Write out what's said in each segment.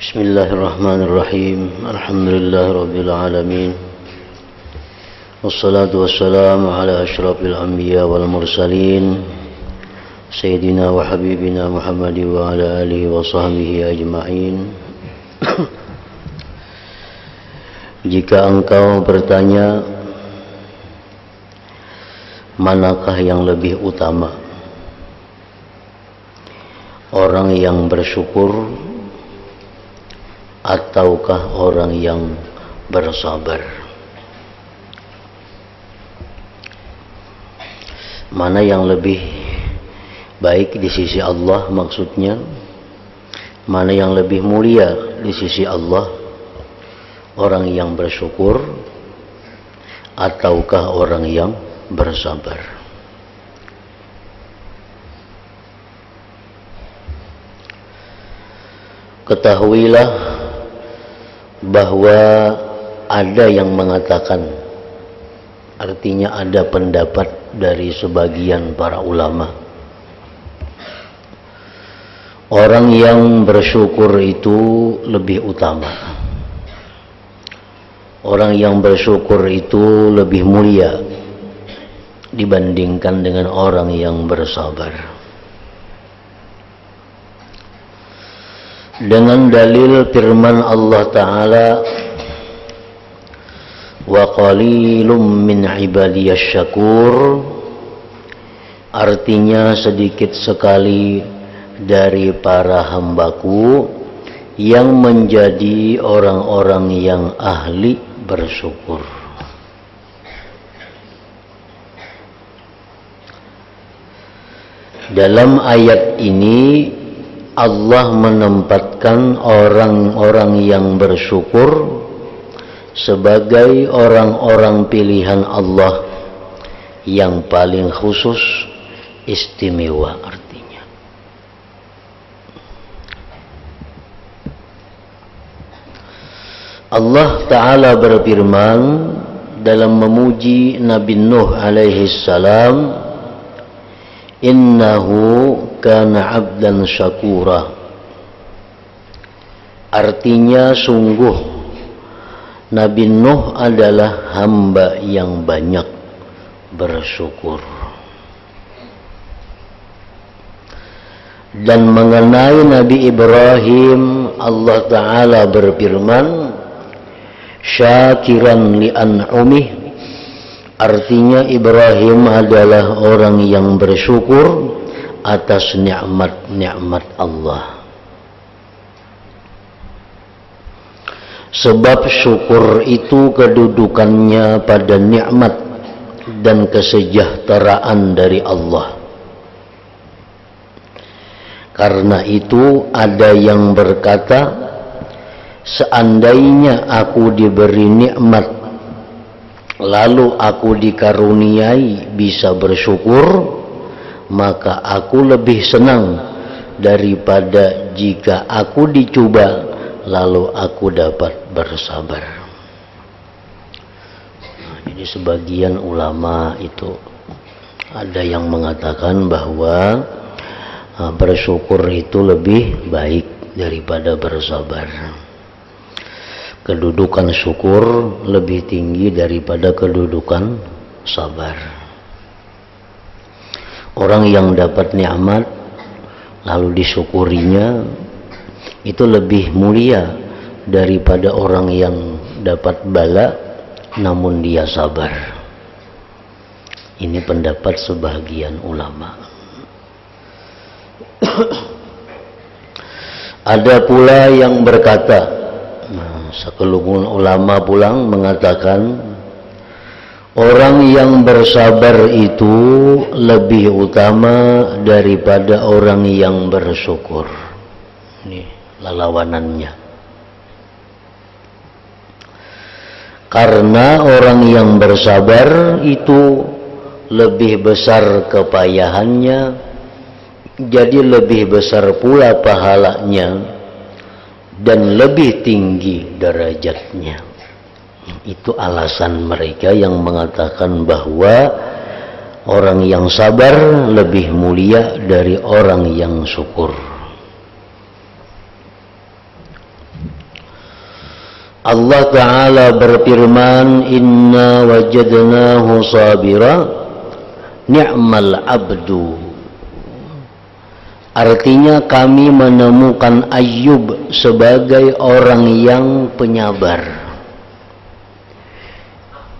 Bismillahirrahmanirrahim. Alhamdulillahirabbil alamin. Wassalatu wassalamu ala asyrafil anbiya wal mursalin sayyidina wa habibina Muhammad wa ala alihi wa sahbihi ajma'in. Jika engkau bertanya manakah yang lebih utama, orang yang bersyukur ataukah orang yang bersabar? Mana yang lebih baik di sisi Allah, maksudnya mana yang lebih mulia di sisi Allah, orang yang bersyukur ataukah orang yang bersabar? Ketahuilah bahwa ada yang mengatakan, artinya ada pendapat dari sebagian para ulama, orang yang bersyukur itu lebih utama, orang yang bersyukur itu lebih mulia dibandingkan dengan orang yang bersabar. Dengan dalil firman Allah Ta'ala, wa qalilum min ibadiyasy syakur, artinya sedikit sekali dari para hambaku yang menjadi orang-orang yang ahli bersyukur. Dalam ayat ini Allah menempatkan orang-orang yang bersyukur sebagai orang-orang pilihan Allah yang paling khusus, istimewa artinya. Allah Ta'ala berfirman dalam memuji Nabi Nuh alaihi salam, innahu kana abdan syakura, artinya sungguh Nabi Nuh adalah hamba yang banyak bersyukur. Dan mengenai Nabi Ibrahim, Allah Ta'ala berfirman, syakiran li an'umih, artinya Ibrahim adalah orang yang bersyukur atas nikmat-nikmat Allah. Sebab syukur itu kedudukannya pada nikmat dan kesejahteraan dari Allah. Karena itu ada yang berkata, seandainya aku diberi nikmat lalu aku dikaruniai bisa bersyukur, maka aku lebih senang daripada jika aku dicoba lalu aku dapat bersabar. Nah, ini sebagian ulama itu ada yang mengatakan bahwa bersyukur itu lebih baik daripada bersabar. Kedudukan syukur lebih tinggi daripada kedudukan sabar. Orang yang dapat nikmat lalu disyukurinya itu lebih mulia daripada orang yang dapat bala namun dia sabar. Ini pendapat sebagian ulama. Ada pula yang berkata, sekelumit ulama pulang mengatakan, orang yang bersabar itu lebih utama daripada orang yang bersyukur. Ini lawanannya. Karena orang yang bersabar itu lebih besar kepayahannya, jadi lebih besar pula pahalanya dan lebih tinggi derajatnya. Itu alasan mereka yang mengatakan bahwa orang yang sabar lebih mulia dari orang yang syukur. Allah Ta'ala berfirman, inna wajadnahu sabira ni'mal abdu. Artinya kami menemukan Ayyub sebagai orang yang penyabar.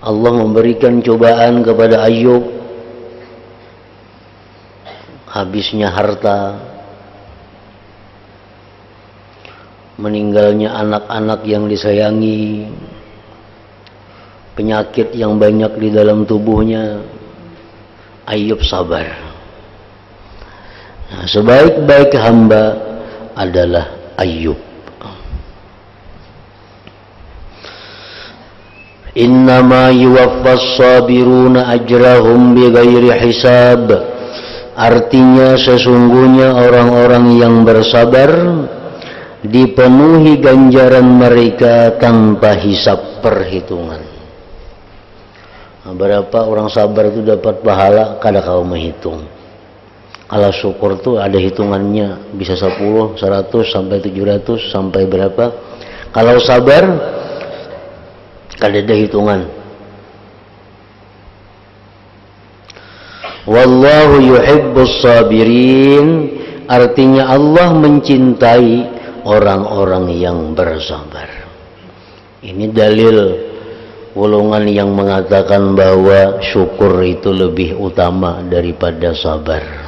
Allah memberikan cobaan kepada Ayyub, habisnya harta, meninggalnya anak-anak yang disayangi, penyakit yang banyak di dalam tubuhnya. Ayyub sabar. Nah, sebaik-baik hamba adalah Ayyub. Innama yuwaffas sabiruna ajrahum bighairi hisab. Artinya sesungguhnya orang-orang yang bersabar dipenuhi ganjaran mereka tanpa hisab perhitungan. Nah, berapa orang sabar itu dapat pahala kada kau menghitung. Kalau syukur tuh ada hitungannya, bisa 10, 100 sampai 700 sampai berapa. Kalau sabar kada ada hitungan. Wallahu yuhibbus sabirin. Artinya Allah mencintai orang-orang yang bersabar. Ini dalil golongan yang mengatakan bahwa syukur itu lebih utama daripada sabar.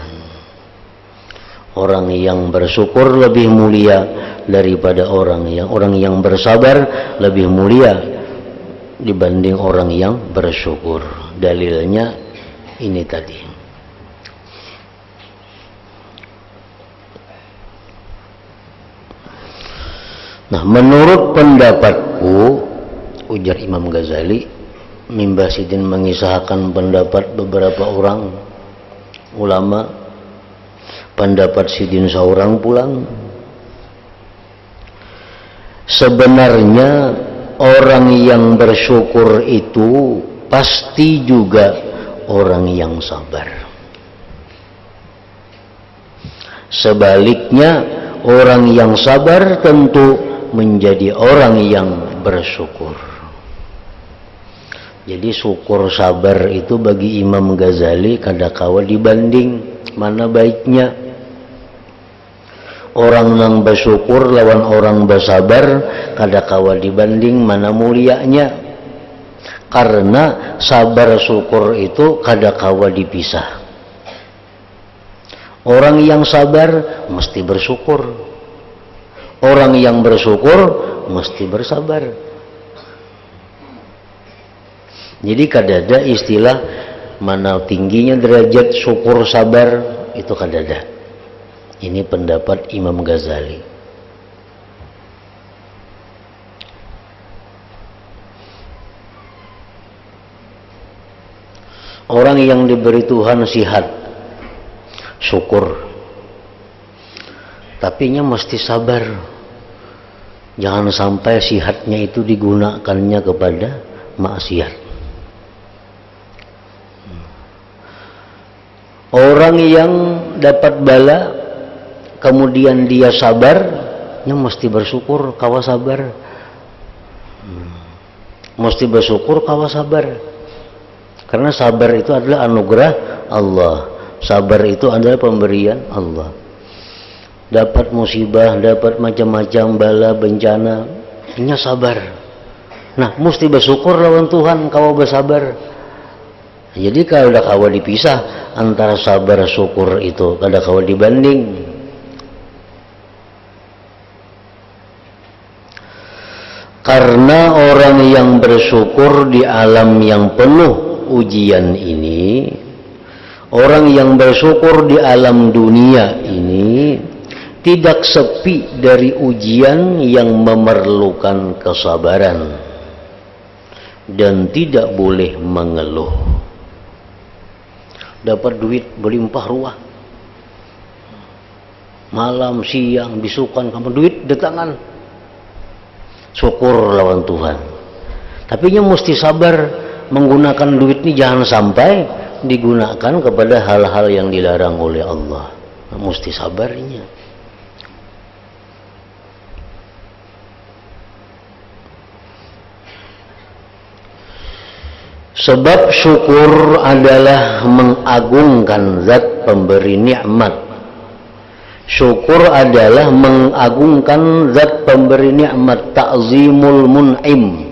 Orang yang bersyukur lebih mulia daripada orang yang bersabar lebih mulia dibanding orang yang bersyukur. Dalilnya ini tadi. Nah, menurut pendapatku, ujar Imam Ghazali, Mbah Sidin mengisahkan pendapat beberapa orang ulama, pendapat Sidin seorang pulang. Sebenarnya orang yang bersyukur itu pasti juga orang yang sabar. Sebaliknya, orang yang sabar tentu menjadi orang yang bersyukur. Jadi syukur sabar itu bagi Imam Ghazali kadakawa dibanding mana baiknya. Orang yang bersyukur lawan orang bersabar kadakawa dibanding mana mulianya. Karena sabar syukur itu kadakawa dipisah. Orang yang sabar mesti bersyukur. Orang yang bersyukur mesti bersabar. Jadi kadada istilah mana tingginya derajat syukur sabar itu kadada. Ini pendapat Imam Ghazali. Orang yang diberi Tuhan sihat, syukur. Tapinya mesti sabar. Jangan sampai sihatnya itu digunakannya kepada maksiat. Orang yang dapat bala kemudian dia sabarnya mesti bersyukur kawa sabar. Mesti bersyukur kawa sabar. Karena sabar itu adalah anugerah Allah. Sabar itu adalah pemberian Allah. Dapat musibah, dapat macam-macam bala, bencana, hanya sabar. Nah, mesti bersyukur lawan Tuhan kawa bersabar. Jadi kalau ada kawa dipisah antara sabar syukur itu, kada kawa dibanding. Karena orang yang bersyukur di alam yang penuh ujian ini, orang yang bersyukur di alam dunia ini tidak sepi dari ujian yang memerlukan kesabaran dan tidak boleh mengeluh. Dapat duit berlimpah ruah, malam siang bisukan kamu duit di tangan, syukur lawan Tuhan. Tapi nya mesti sabar menggunakan duit ini, jangan sampai digunakan kepada hal-hal yang dilarang oleh Allah. Mesti sabarnya. Sebab syukur adalah mengagungkan zat pemberi nikmat. Syukur adalah mengagungkan zat pemberi nikmat, ta'zimul mun'im.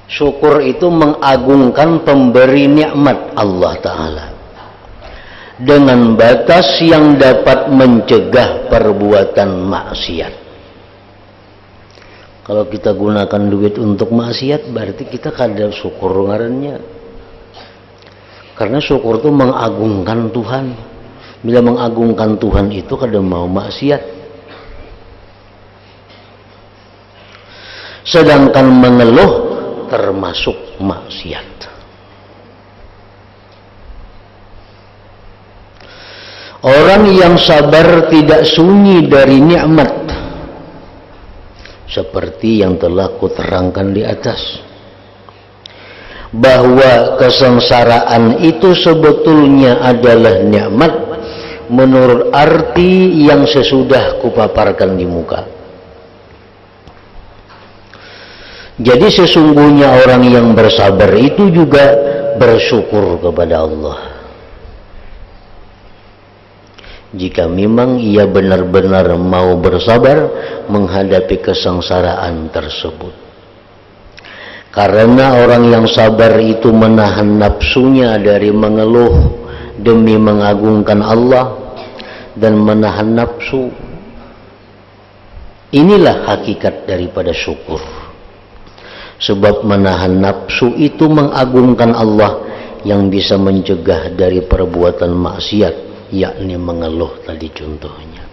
Syukur itu mengagungkan pemberi nikmat Allah Ta'ala dengan batas yang dapat mencegah perbuatan maksiat. Kalau kita gunakan duit untuk maksiat, berarti kita kada syukur ngarannya. Karena syukur itu mengagungkan Tuhan. Bila mengagungkan Tuhan itu kada mau maksiat. Sedangkan mengeluh termasuk maksiat. Orang yang sabar tidak sunyi dari nikmat, seperti yang telah kuterangkan di atas, bahwa kesengsaraan itu sebetulnya adalah nikmat menurut arti yang sesudah kupaparkan di muka. Jadi sesungguhnya orang yang bersabar itu juga bersyukur kepada Allah. Jika memang ia benar-benar mau bersabar menghadapi kesengsaraan tersebut. Karena orang yang sabar itu menahan nafsunya dari mengeluh demi mengagungkan Allah dan menahan nafsu. Inilah hakikat daripada syukur. Sebab menahan nafsu itu mengagungkan Allah yang bisa mencegah dari perbuatan maksiat, yakni mengeluh tadi contohnya.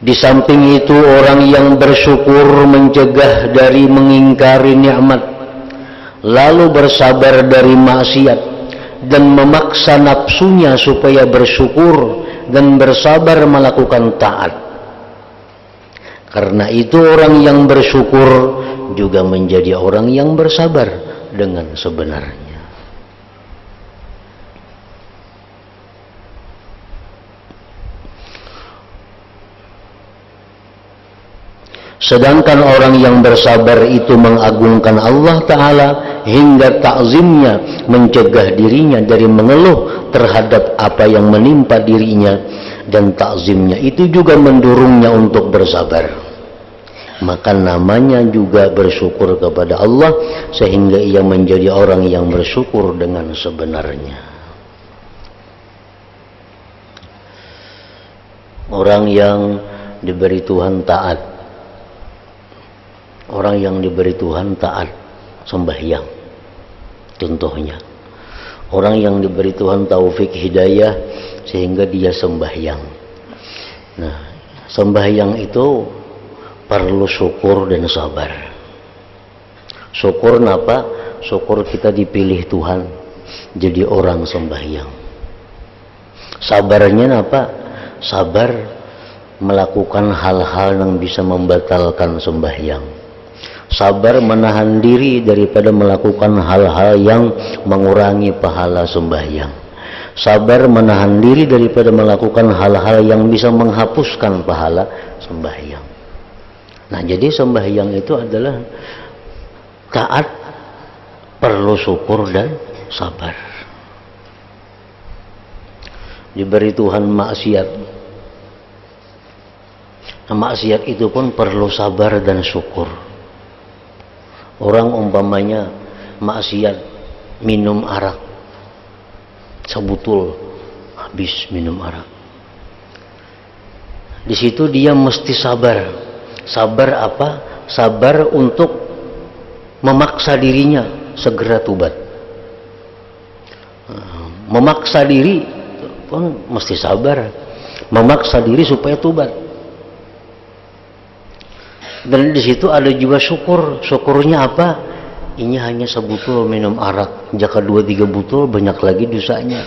Di samping itu orang yang bersyukur mencegah dari mengingkari nikmat, lalu bersabar dari maksiat dan memaksa nafsunya supaya bersyukur dan bersabar melakukan taat. Karena itu orang yang bersyukur juga menjadi orang yang bersabar dengan sebenarnya. Sedangkan orang yang bersabar itu mengagungkan Allah Ta'ala hingga takzimnya mencegah dirinya dari mengeluh terhadap apa yang menimpa dirinya, dan takzimnya itu juga mendorongnya untuk bersabar. Maka namanya juga bersyukur kepada Allah, sehingga ia menjadi orang yang bersyukur dengan sebenarnya. Orang yang diberi Tuhan taat, orang yang diberi Tuhan taat sembahyang, contohnya orang yang diberi Tuhan taufik hidayah sehingga dia sembahyang. Nah, sembahyang itu perlu syukur dan sabar. Syukur napa? Syukur kita dipilih Tuhan jadi orang sembahyang. Sabarnya napa? Sabar melakukan hal-hal yang bisa membatalkan sembahyang. Sabar menahan diri daripada melakukan hal-hal yang mengurangi pahala sembahyang. Sabar menahan diri daripada melakukan hal-hal yang bisa menghapuskan pahala sembahyang. Nah, jadi sembahyang itu adalah taat, perlu syukur dan sabar. Diberi Tuhan maksiat. Nah, maksiat itu pun perlu sabar dan syukur. Orang umpamanya maksiat minum arak, sebutul habis minum arak. Di situ dia mesti sabar. Sabar apa? Sabar untuk memaksa dirinya segera tobat. Memaksa diri pun mesti sabar. Memaksa diri supaya tobat. Dan di situ ada juga syukur. Syukurnya apa? Ini hanya sebutul minum arak. Jika 2-3 butul banyak lagi dosanya.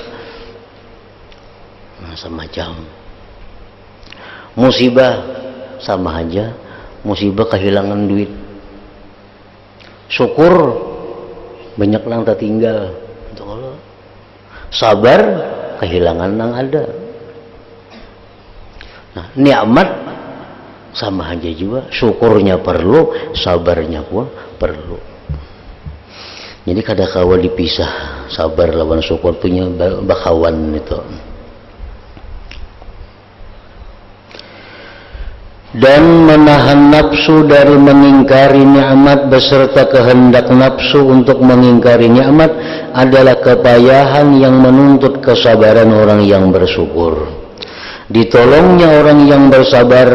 Nah, semacam musibah sama aja. Musibah kehilangan duit. Syukur banyak lang tertinggal. Untuk Allah. Sabar kehilangan yang ada. Nah, nikmat Sama aja juga, syukurnya perlu, sabarnya pun perlu. Jadi kada kawa dipisah, sabar lawan syukur punya bakawan itu. Dan menahan nafsu dari mengingkari nikmat beserta kehendak nafsu untuk mengingkari nikmat adalah kepayahan yang menuntut kesabaran orang yang bersyukur. Ditolongnya orang yang bersabar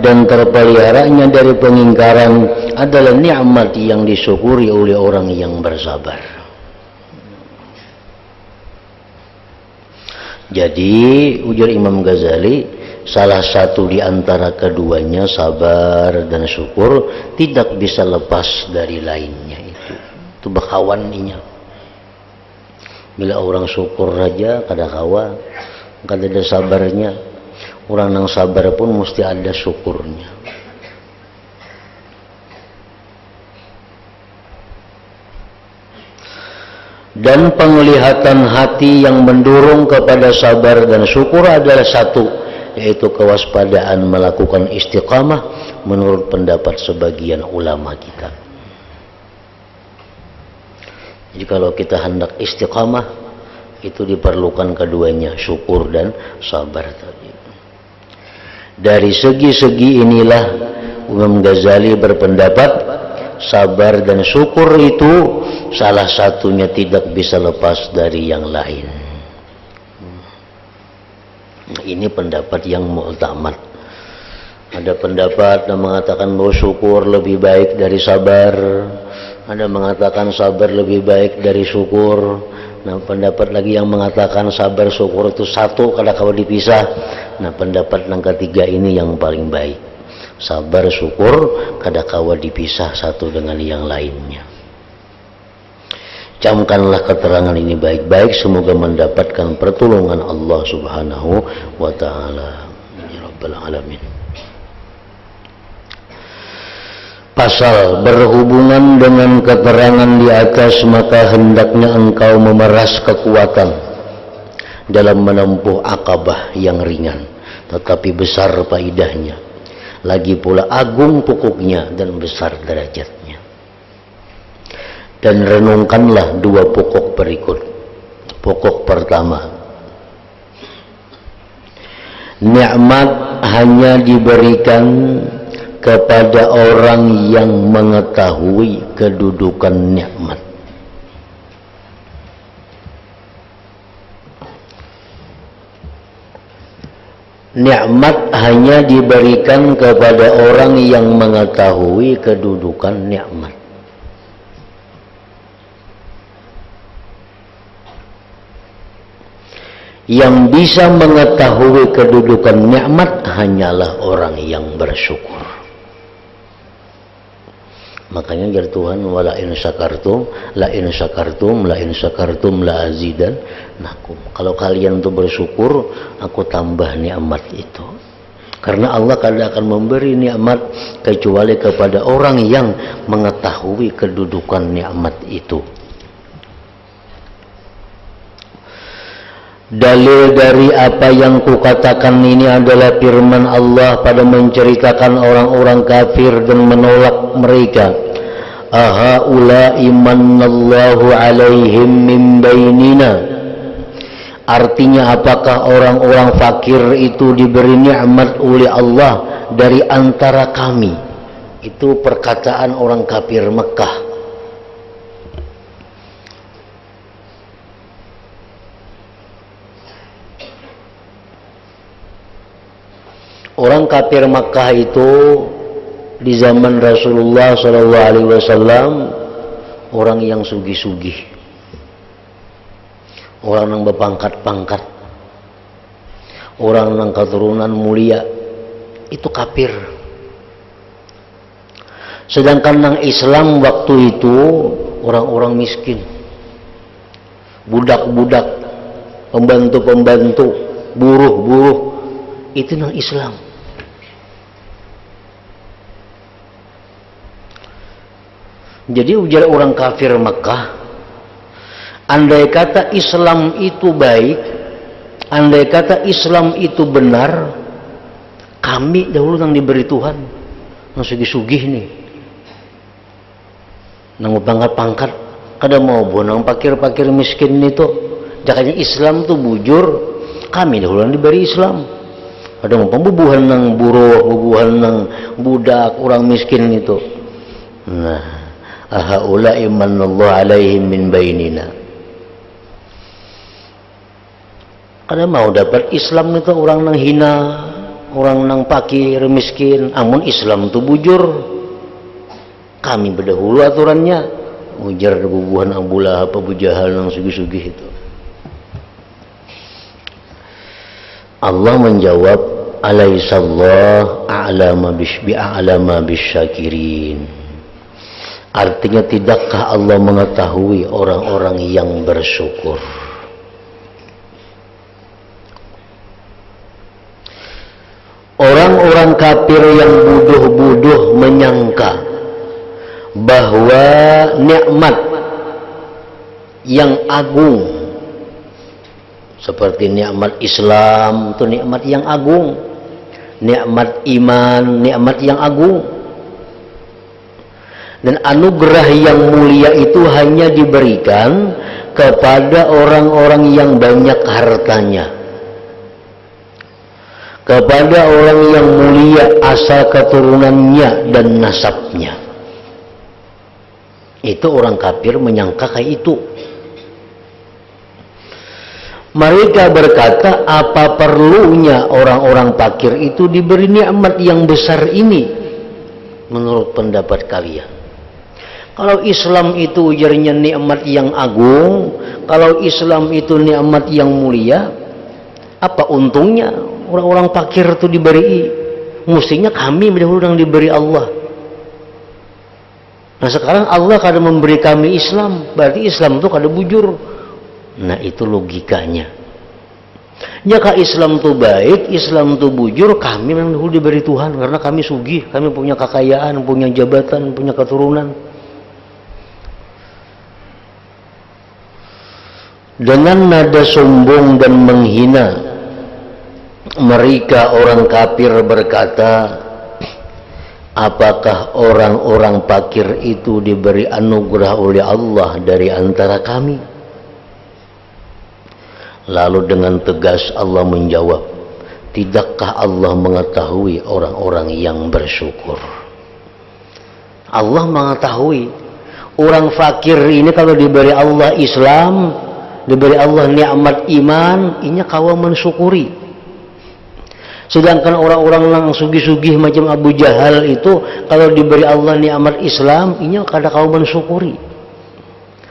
dan terpeliharanya dari pengingkaran adalah nikmat yang disyukuri oleh orang yang bersabar. Jadi ujar Imam Ghazali, salah satu di antara keduanya, sabar dan syukur, tidak bisa lepas dari lainnya itu bakawannya. Bila orang syukur raja kada kawa, kada ada sabarnya. Orang yang sabar pun mesti ada syukurnya. Dan penglihatan hati yang mendorong kepada sabar dan syukur adalah satu, yaitu kewaspadaan melakukan istiqamah menurut pendapat sebagian ulama kita. Jadi kalau kita hendak istiqamah, itu diperlukan keduanya, syukur dan sabar tadi. Dari segi-segi inilah Imam Ghazali berpendapat sabar dan syukur itu salah satunya tidak bisa lepas dari yang lain. Ini pendapat yang mu'tamad. Ada pendapat yang mengatakan bahwa syukur lebih baik dari sabar, ada mengatakan sabar lebih baik dari syukur. Nah, pendapat lagi yang mengatakan sabar syukur itu satu, kada kawa dipisah. Nah, pendapat yang ketiga ini yang paling baik. Sabar syukur kada kawa dipisah satu dengan yang lainnya. Camkanlah keterangan ini baik-baik, semoga mendapatkan pertolongan Allah Subhanahu wa taala. Ya Rabbal alamin. Pasal berhubungan dengan keterangan di atas, maka hendaknya engkau memeras kekuatan dalam menempuh akabah yang ringan tetapi besar faedahnya, lagi pula agung pokoknya dan besar derajatnya. Dan renungkanlah dua pokok berikut. Pokok pertama, nikmat hanya diberikan kepada orang yang mengetahui kedudukan nikmat. Nikmat hanya diberikan kepada orang yang mengetahui kedudukan nikmat. Yang bisa mengetahui kedudukan nikmat hanyalah orang yang bersyukur. Makanya jar Tuhan, wala in syakartum la in syakartum la in syakartum la azidannakum. Kalau kalian tuh bersyukur, aku tambah nikmat itu. Karena Allah kada akan memberi nikmat kecuali kepada orang yang mengetahui kedudukan nikmat itu. Dalil dari apa yang kukatakan ini adalah firman Allah pada menceritakan orang-orang kafir dan menolak mereka. Ahaula'i mannallahu alaihim min bainina. Artinya, apakah orang-orang fakir itu diberi nikmat oleh Allah dari antara kami? Itu perkataan orang kafir Mekah. Orang kafir Makkah itu di zaman Rasulullah SAW orang yang sugih-sugih, orang yang berpangkat-pangkat, orang yang keturunan mulia, itu kafir. Sedangkan yang Islam waktu itu orang-orang miskin, budak-budak, pembantu-pembantu, buruh-buruh, itu yang Islam. Jadi ujar orang kafir Mekah, andai kata Islam itu baik, andai kata Islam itu benar, Kami dahulu yang diberi Tuhan, yang sugih-sugih nih, nang pangkat-pangkat, kada mau bonang pakir-pakir miskin itu. Jakanya Islam tuh bujur, kami dahulu yang diberi Islam. Ada mau pembubuhan nang buruh, pembubuhan nang budak, orang miskin itu. Nah, ahaula'i manallahu alaihim min bainina. Kada mau dapat Islam itu orang nang hina, orang nang pakir miskin. Amun Islam tu bujur, kami berdahulu aturannya ujar bubuhan Abu Lahab, Abu Jahal nang sugih-sugih itu. Allah menjawab, alaihissallah a'lama bisyakirin. Artinya, tidakkah Allah mengetahui orang-orang yang bersyukur? Orang-orang kafir yang bodoh-bodoh menyangka bahwa nikmat yang agung seperti nikmat Islam itu nikmat yang agung, nikmat iman, nikmat yang agung, dan anugerah yang mulia itu hanya diberikan kepada orang-orang yang banyak hartanya, kepada orang yang mulia asal keturunannya dan nasabnya. Itu orang kafir menyangka kayak itu. Mereka berkata, apa perlunya orang-orang fakir itu diberi nikmat yang besar ini? Menurut pendapat kalian, kalau Islam itu ujarnya nikmat yang agung, kalau Islam itu nikmat yang mulia, apa untungnya orang-orang fakir itu diberi? Mestinya kami dahulu yang diberi Allah. Nah sekarang Allah kada memberi kami Islam, berarti Islam itu kada bujur. Nah itu logikanya. Jika Islam itu baik, Islam itu bujur, kami memang dahulu diberi Tuhan karena kami sugih, kami punya kekayaan, punya jabatan, punya keturunan. Dengan nada sombong dan menghina, mereka orang kafir berkata, apakah orang-orang fakir itu diberi anugerah oleh Allah dari antara kami? Lalu dengan tegas Allah menjawab, tidakkah Allah mengetahui orang-orang yang bersyukur? Allah mengetahui orang fakir ini kalau diberi Allah Islam, diberi Allah nikmat iman, ini kawan mensyukuri. Sedangkan orang-orang yang sugih-sugih macam Abu Jahal itu kalau diberi Allah nikmat Islam, ini kada kawan mensyukuri.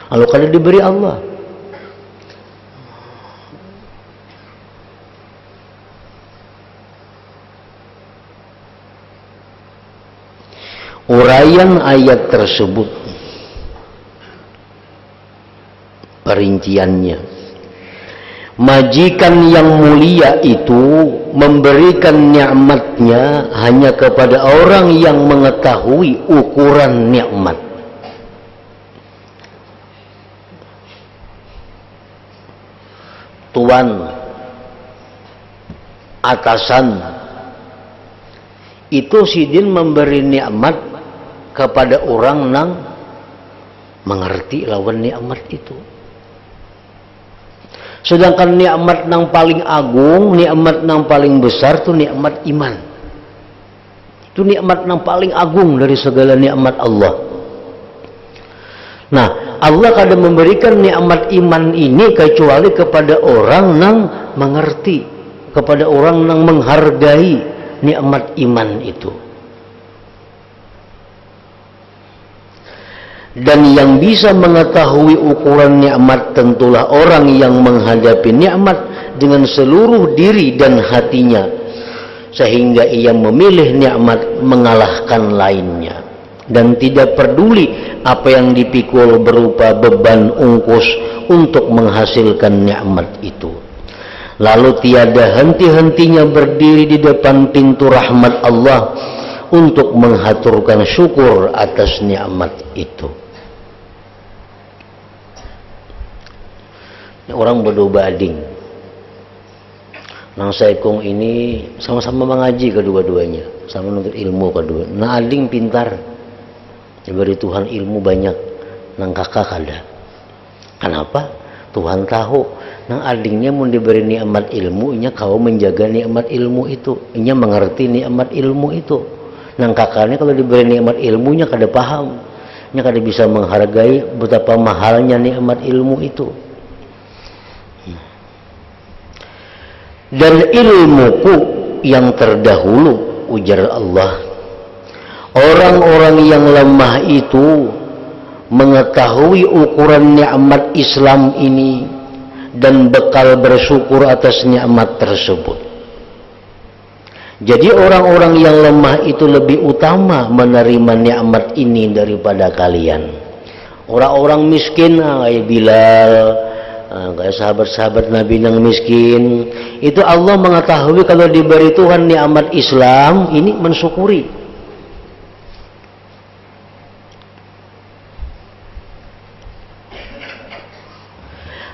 Lalu kada diberi Allah. Uraian ayat tersebut, perinciannya, majikan yang mulia itu memberikan nikmatnya hanya kepada orang yang mengetahui ukuran nikmat. Tuan, atasan, itu sidin memberi nikmat kepada orang yang mengerti lawan nikmat itu. Sedangkan nikmat yang paling agung, nikmat yang paling besar itu nikmat iman. Itu nikmat yang paling agung dari segala nikmat Allah. Nah, Allah kadang memberikan nikmat iman ini kecuali kepada orang yang mengerti, kepada orang yang menghargai nikmat iman itu. Dan yang bisa mengetahui ukuran nikmat tentulah orang yang menghadapi nikmat dengan seluruh diri dan hatinya, sehingga ia memilih nikmat mengalahkan lainnya dan tidak peduli apa yang dipikul berupa beban ungkus untuk menghasilkan nikmat itu. Lalu tiada henti-hentinya berdiri di depan pintu rahmat Allah untuk menghaturkan syukur atas nikmat itu. Orang bodoh bading Nang saikung ini sama-sama mengaji kedua-duanya, sama menuntut ilmu kedua. Nah ading pintar, diberi Tuhan ilmu banyak, nang kakak kada. Kenapa? Tuhan tahu, nang adingnya mau diberi nikmat ilmu, inya kau menjaga nikmat ilmu itu, inya mengerti nikmat ilmu itu. Nang kakaknya kalau diberi nikmat ilmunya kada paham, inya kada bisa menghargai betapa mahalnya nikmat ilmu itu. Dan ilmuku yang terdahulu, ujar Allah, orang-orang yang lemah itu mengetahui ukuran nikmat Islam ini dan bekal bersyukur atas nikmat tersebut. Jadi orang-orang yang lemah itu lebih utama menerima nikmat ini daripada kalian. Orang-orang miskin kayak Bilal, kayak sahabat-sahabat Nabi yang miskin, itu Allah mengetahui kalau diberi Tuhan nikmat Islam ini mensyukuri.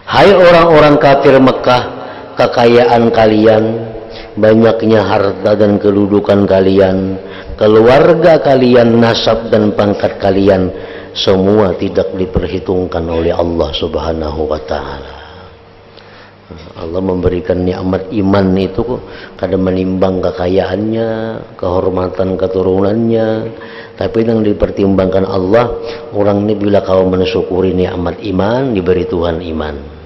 Hai orang-orang kafir Mekah, kekayaan kalian, banyaknya harta dan kedudukan kalian, keluarga kalian, nasab dan pangkat kalian, semua tidak diperhitungkan oleh Allah Subhanahu wa ta'ala. Allah memberikan nikmat iman itu kadang menimbang kekayaannya, kehormatan keturunannya, tapi yang dipertimbangkan Allah, orang ini bila kau mensyukuri nikmat iman, diberi Tuhan iman.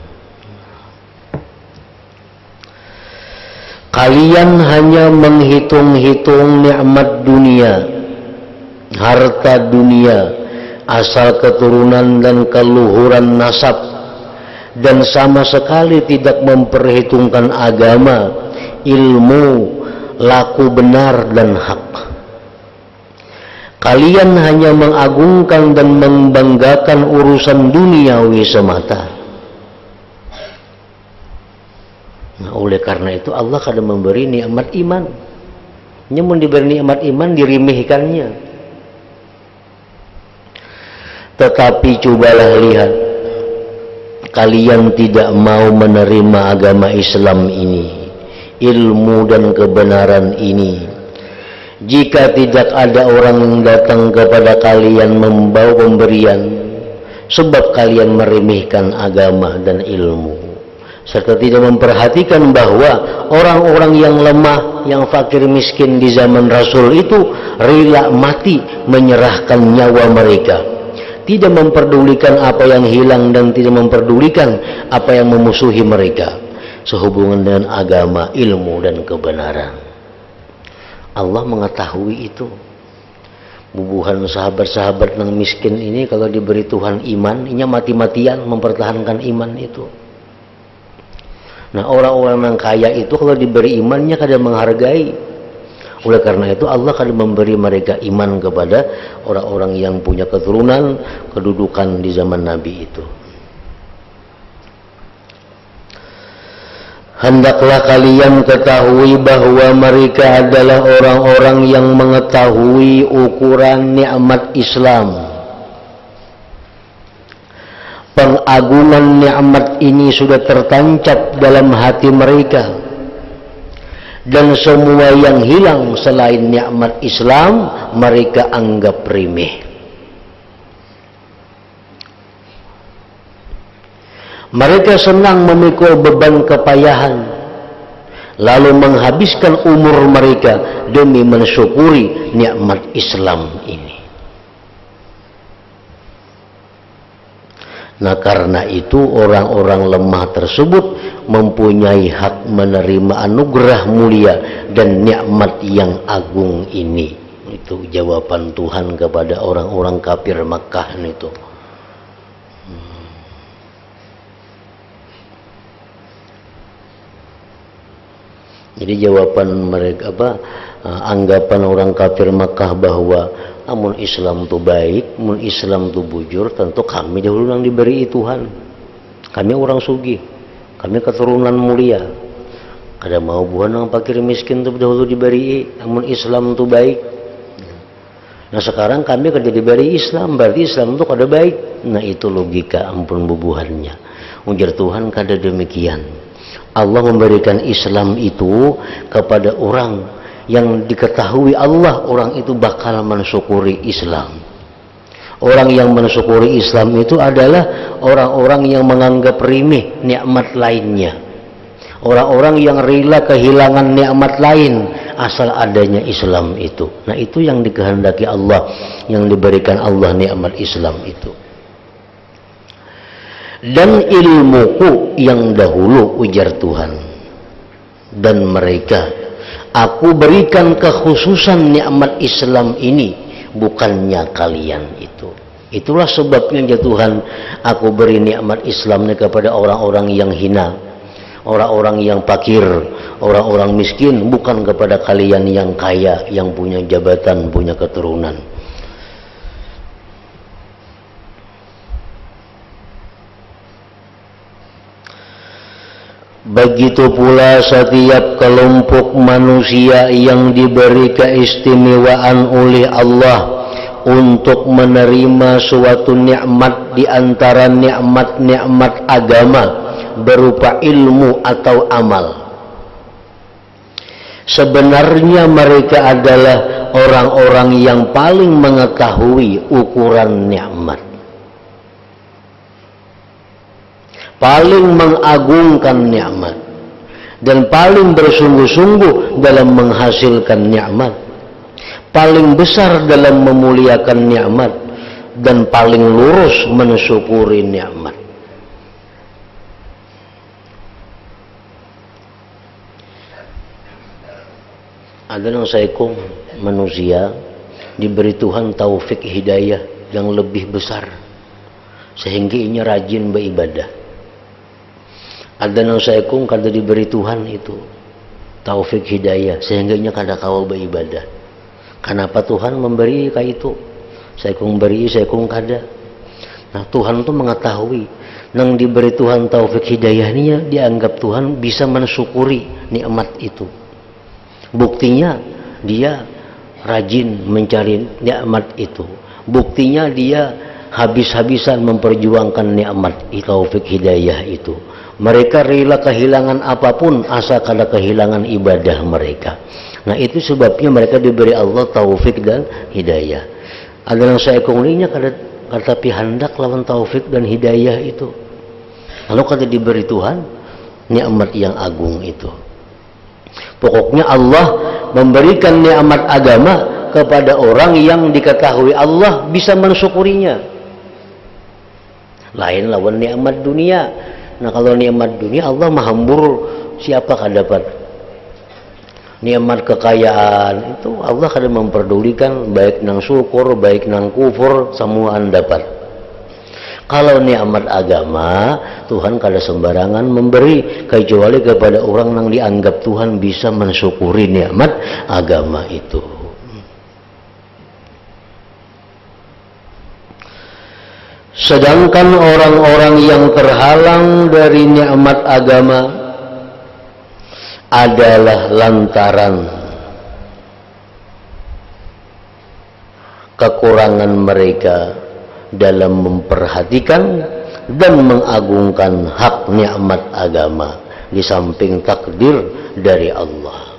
Kalian hanya menghitung-hitung nikmat dunia, harta dunia, asal keturunan dan keluhuran nasab, dan sama sekali tidak memperhitungkan agama, ilmu, laku benar dan hak. Kalian hanya mengagungkan dan membanggakan urusan duniawi semata. Nah, oleh karena itu Allah kadang memberi nikmat iman. Namun diberi nikmat iman dirimihkannya. Tetapi cobalah lihat, kalian tidak mau menerima agama Islam ini, ilmu dan kebenaran ini. Jika tidak ada orang yang datang kepada kalian membawa pemberian, sebab kalian meremehkan agama dan ilmu, serta tidak memperhatikan bahwa orang-orang yang lemah, yang fakir miskin di zaman Rasul itu rela mati menyerahkan nyawa mereka, tidak memperdulikan apa yang hilang dan tidak memperdulikan apa yang memusuhi mereka sehubungan dengan agama, ilmu dan kebenaran. Allah mengetahui itu. Bubuhan sahabat-sahabat yang miskin ini kalau diberi Tuhan iman, inya mati-matian mempertahankan iman itu. Nah, orang-orang yang kaya itu kalau diberi imannya kadang menghargai. Oleh karena itu Allah kadang memberi mereka iman kepada orang-orang yang punya keturunan, kedudukan di zaman Nabi itu. Hendaklah kalian ketahui bahwa mereka adalah orang-orang yang mengetahui ukuran nikmat Islam. Pengagungan nikmat ini sudah tertancap dalam hati mereka, dan semua yang hilang selain nikmat Islam mereka anggap remeh. Mereka senang memikul beban kepayahan, lalu menghabiskan umur mereka demi mensyukuri nikmat Islam ini. Nah, karena itu orang-orang lemah tersebut mempunyai hak menerima anugerah mulia dan nikmat yang agung ini. Itu jawaban Tuhan kepada orang-orang kafir Makkah itu. Jadi jawaban mereka anggapan orang kafir Makkah bahwa amun Islam tu baik, amun Islam tu bujur, tentu kami dahulu yang diberi Tuhan. Kami orang sugih, kami keturunan mulia. Kada mau buhan yang fakir miskin tu dahulu diberi, amun Islam tu baik. Nah sekarang kami kada diberi Islam, berarti Islam tu kada baik. Nah itu logika ampun bubuhannya. Ujar Tuhan kada demikian. Allah memberikan Islam itu kepada orang yang diketahui Allah orang itu bakal mensyukuri Islam. Orang yang mensyukuri Islam itu adalah orang-orang yang menganggap remeh nikmat lainnya. Orang-orang yang rela kehilangan nikmat lain asal adanya Islam itu. Nah, itu yang dikehendaki Allah, yang diberikan Allah nikmat Islam itu. Dan ilmuku yang dahulu, ujar Tuhan, dan mereka aku berikan kekhususan nikmat Islam ini, bukannya kalian itu. Itulah sebabnya ya Tuhan, aku beri nikmat Islam ini kepada orang-orang yang hina, orang-orang yang fakir, orang-orang miskin, bukan kepada kalian yang kaya, yang punya jabatan, punya keturunan. Begitu pula setiap kelompok manusia yang diberi keistimewaan oleh Allah untuk menerima suatu nikmat di antara nikmat-nikmat agama berupa ilmu atau amal. Sebenarnya mereka adalah orang-orang yang paling mengetahui ukuran nikmat, paling mengagungkan nikmat, dan paling bersungguh-sungguh dalam menghasilkan nikmat, paling besar dalam memuliakan nikmat, dan paling lurus mensyukuri nikmat. Ada yang saikum manusia diberi Tuhan taufik hidayah yang lebih besar sehingga ini rajin beribadah. Ada yang saikum kada diberi Tuhan itu taufik hidayah sehingga ini kada kawal beribadah. Kenapa Tuhan memberi kayak itu? Saikum beri, saikum kada. Nah, Tuhan itu mengetahui nang diberi Tuhan taufik hidayahnya dianggap Tuhan bisa mensyukuri nikmat itu. Buktinya dia rajin mencari nikmat itu. Buktinya dia habis-habisan memperjuangkan nikmat taufik hidayah itu. Mereka rela kehilangan apapun asal kada kehilangan ibadah mereka. Nah, itu sebabnya mereka diberi Allah taufik dan hidayah. Ada yang saya kongrinya kada tapi hendak lawan taufik dan hidayah itu. Lalu kada diberi Tuhan nikmat yang agung itu. Pokoknya Allah memberikan nikmat agama kepada orang yang diketahui Allah bisa mensyukurinya. Lain lawan nikmat dunia. Nah, kalau nikmat dunia Allah mahambur, siapa kada dapat? Nikmat kekayaan itu Allah kada memperdulikan, baik nang syukur, baik nang kufur, semua anda dapat. Kalau nikmat agama, Tuhan kada sembarangan memberi kecuali kepada orang yang dianggap Tuhan bisa mensyukuri nikmat agama itu. Sedangkan orang-orang yang terhalang dari nikmat agama adalah lantaran kekurangan mereka dalam memperhatikan dan mengagungkan hak nikmat agama di samping takdir dari Allah.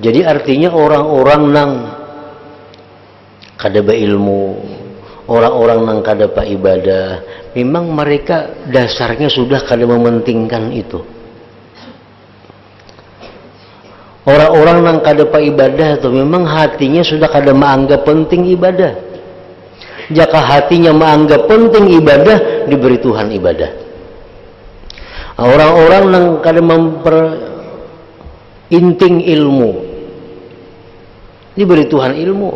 Jadi artinya orang-orang nang kada beilmu, orang-orang nang kada pa ibadah, memang mereka dasarnya sudah kada mementingkan itu. Orang-orang nang kada pa ibadah itu memang hatinya sudah kada menganggap penting ibadah. Jika hatinya menganggap penting ibadah, diberi Tuhan ibadah. Orang-orang nang kada inting ilmu, diberi Tuhan ilmu.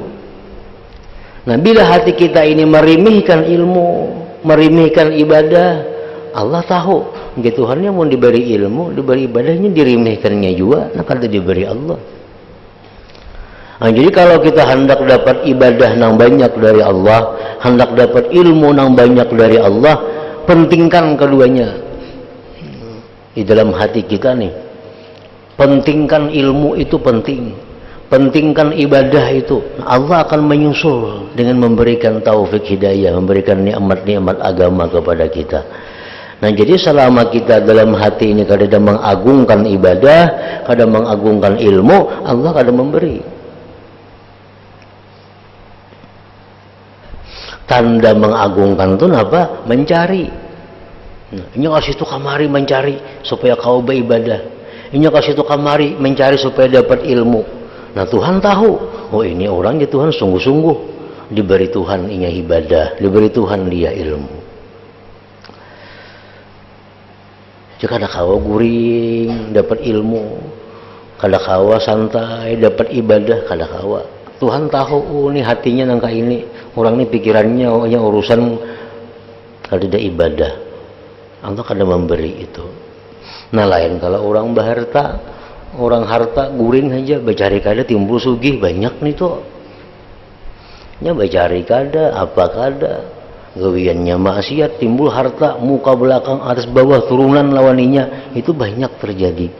Nah, bila hati kita ini meremehkan ilmu, meremehkan ibadah, Allah tahu Tuhannya mau diberi ilmu, diberi ibadahnya diremehkannya juga, nah kada diberi Allah. Nah, jadi kalau kita hendak dapat ibadah nang banyak dari Allah, hendak dapat ilmu nang banyak dari Allah, pentingkan keduanya di dalam hati kita nih. Pentingkan ilmu itu penting, pentingkan ibadah itu, Allah akan menyusul dengan memberikan taufik hidayah, memberikan nikmat-nikmat agama kepada kita. Nah, jadi selama kita dalam hati ini kadang mengagungkan ibadah, kadang mengagungkan ilmu, Allah kadang memberi. Tanda mengagungkan itu apa? Mencari. Nah, ini kasih itu kamari mencari supaya kau beribadah. Ini kasih itu kamari mencari supaya dapat ilmu. Nah, Tuhan tahu, oh ini orang ya Tuhan sungguh-sungguh diberi Tuhan inya ibadah, diberi Tuhan dia ilmu. Jika ada kawa guring dapat ilmu, kada kawa santai dapat ibadah, kada kawa. Tuhan tahu, oh ini hatinya nangka ini, orang ini pikirannya hanya urusan kada ada ibadah. Allah kada memberi itu. Nah, lain kalau orang berharta, orang harta guring aja, bacari kada timbul sugih banyak nih tuh. Nya bacari kada, apa kada. Gawiannya maksiat, timbul harta, muka belakang, atas bawah, turunan lawaninya, itu banyak terjadi.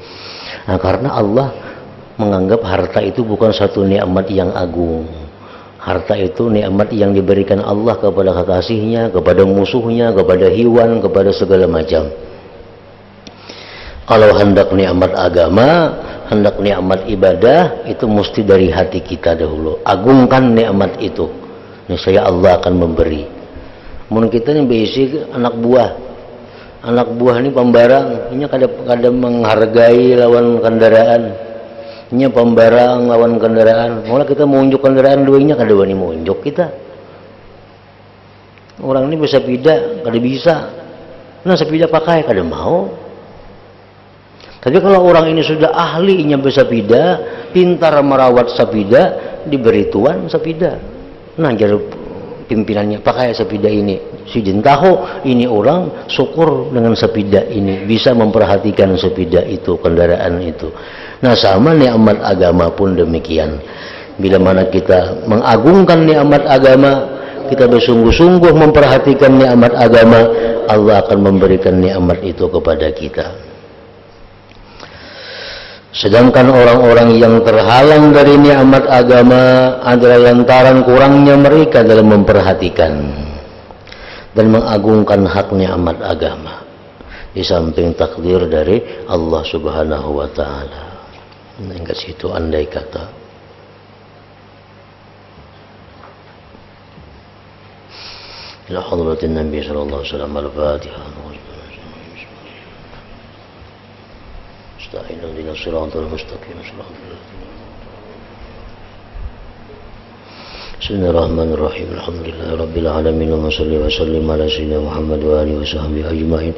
Nah, karena Allah menganggap harta itu bukan satu nikmat yang agung. Harta itu nikmat yang diberikan Allah kepada kekasihnya, kepada musuhnya, kepada hewan, kepada segala macam. Kalau hendak nikmat agama, hendak nikmat ibadah, itu mesti dari hati kita dahulu. Agungkan nikmat itu. Niscaya Allah akan memberi. Mun kita ini basic anak buah ini pembarang, ini kadang menghargai lawan kendaraan, ini pembarang lawan kendaraan. Malah kita mau unjuk kendaraan duanya kada wani mau unjuk kita. Orang ini bisa sepeda kada bisa, nah sepeda pakai kada mau. Tapi kalau orang ini sudah ahlinya bersepeda, pintar merawat sepeda, diberi tuan sepeda. Nah, jadi pimpinannya pakai sepeda ini, si tahu ini orang syukur dengan sepeda ini, bisa memperhatikan sepeda itu, kendaraan itu. Nah, sama nikmat agama pun demikian. Bila mana kita mengagungkan nikmat agama, kita bersungguh-sungguh memperhatikan nikmat agama, Allah akan memberikan nikmat itu kepada kita. Sedangkan orang-orang yang terhalang dari nikmat agama adalah lantaran kurangnya mereka dalam memperhatikan dan mengagungkan hak nikmat agama, di samping takdir dari Allah Subhanahu wa taala. Hingga situ andai kata ila hadratin Nabi sallallahu alaihi wasallam al-Fatihah. استعين اهدنا الصراط المستقيم صراط بسم الله الرحمن الرحيم الحمد لله رب العالمين وصلي وسلم على سيدنا محمد وآله وصحبه أجمعين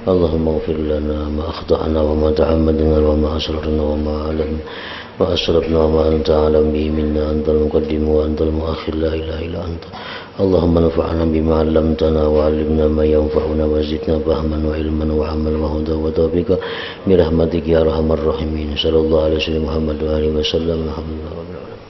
اللهم اغفر لنا ما أخطأنا وما تعمدنا وما أسررنا وما أعلنا وأسرفنا وما أنت أعلم به منا أنت المقدم وأنت المؤخر لا إله إلا أنت اللهم انفعنا بما علمتنا وعلمنا ما ينفعنا وزدنا فهما وعلما وعملا وهدى وتوفيقا برحمتك يا أرحم الراحمين صلى الله عليه وسلم محمد وآله وسلم الحمد لله رب العالمين.